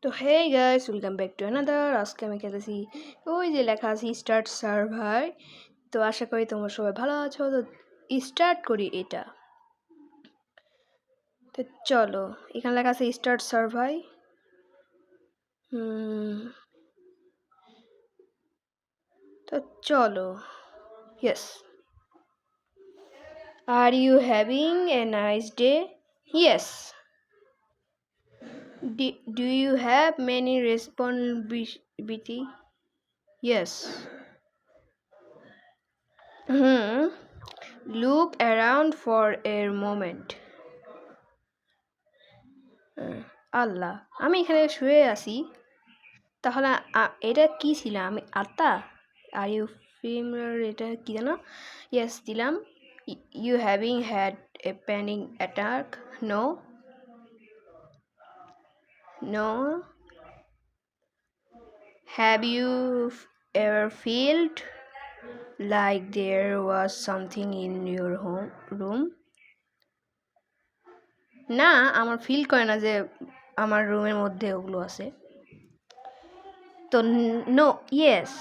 তো hey guys, welcome back to another. আজকে আমি খেলতেছি ওই যে লেখা আছে স্টার্ট সার্ভার। তো আশা করি তোমরা সবাই ভালো আছো। তো স্টার্ট করি এটা। তো চলো, এখানে লেখা আছে স্টার্ট সার্ভার। তো চলো, yes. Are you having a nice day? Yes. Do you have many responsibility? Yes. Look around for a moment. আল্লাহ, আমি এখানে শুয়ে আছি। তাহলে এটা কি ছিল? আমি আত্মা? আর ইউ ফিমেল, এটা কি জানো? ইয়েস দিলাম। You having had a panic attack? No. No. Have you ever felt like there was something in your room? না, আমার ফিল করে না যে আমার রুমের মধ্যে ওগুলো আছে। তো no, yes.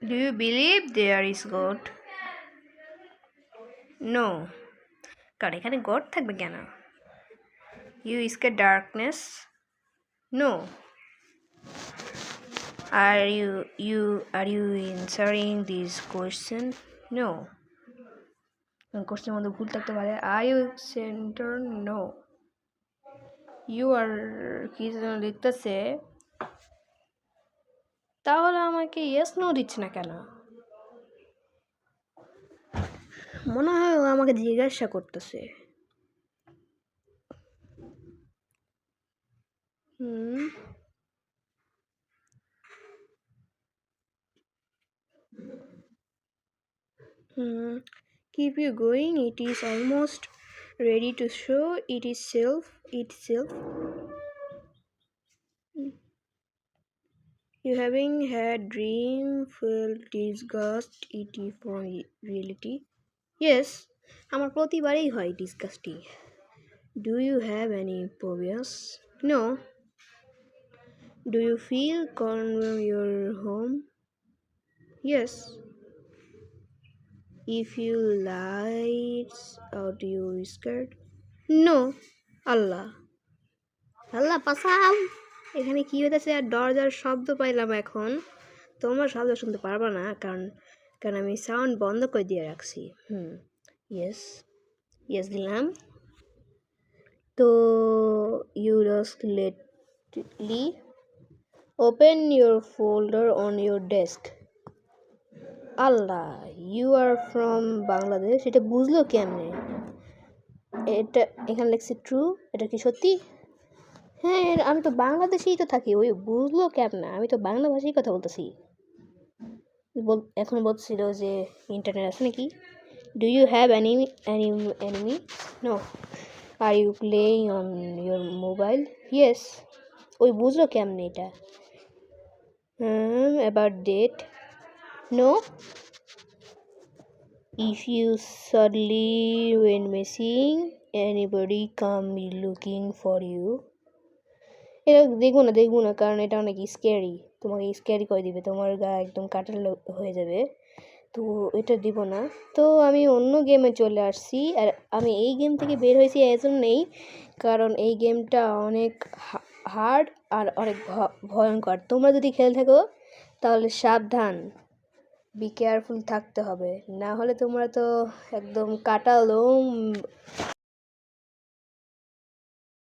Do you believe there is God? No. কারণ এখানে গড থাকবে কেন? You scared darkness? No. Are you answering this question? No. কোশ্চেনের মধ্যে ভুল থাকতে পারে। Are you center? No. You are কি যেন লিখতেছে, তাহলে আমাকে ইয়েস নো দিচ্ছে না কেন? মনে হয় ও আমাকে জিজ্ঞাসা করতেছে। Keep you going. It is almost ready to show itself. You having had dream felt disgust it from reality? Yes, আমার প্রতিবারই হয় disgusting. Do you have any phobias? No. Do you feel calm when you're home? Yes. If you lights out you scared? No. আল্লাহ পাসাও। এখানে কি হইতেছে? আর দরজার শব্দ পাইলাম এখন। তোমরা শব্দ শুনতে পারবা না, কারণ আমি সাউন্ড বন্ধ করে দিয়ে রাখছি। ইয়েস দিলাম। তো you just lately open your folder on your desk. আল্লাহ, ইউ আর ফ্রম বাংলাদেশ। এটা বুঝলো কেমনে? এটা এখানে লিখছি ট্রু। এটা কি সত্যি? হ্যাঁ, আমি তো বাংলাদেশেই তো থাকি। ওই বুঝলো কেমন? আমি তো বাংলা ভাষায় কথা বলতেছি। এখন বলছিল যে ইন্টারনেট আছে নাকি। Do you have enemy? No. Are you playing on your mobile? Yes. ওই বুঝলো কেমন এটা? About date? No. If you suddenly went missing anybody come looking for you? এটা দেখবো না, কারণ এটা অনেক স্ক্যারি। তোমাকে স্ক্যারি করে দিবে, তোমার গা একদম কাটার হয়ে যাবে। তো এটা দিব না। তো আমি অন্য গেমে চলে আসছি। আর আমি এই গেম থেকে বের হয়েছি এজন্যই, কারণ এই গেমটা অনেক হার্ড আর অনেক ভয়ঙ্কর। তোমরা যদি খেলে থাকো তাহলে সাবধান, বি কেয়ারফুল থাকতে হবে, না হলে তোমরা তো একদম কাটা লোম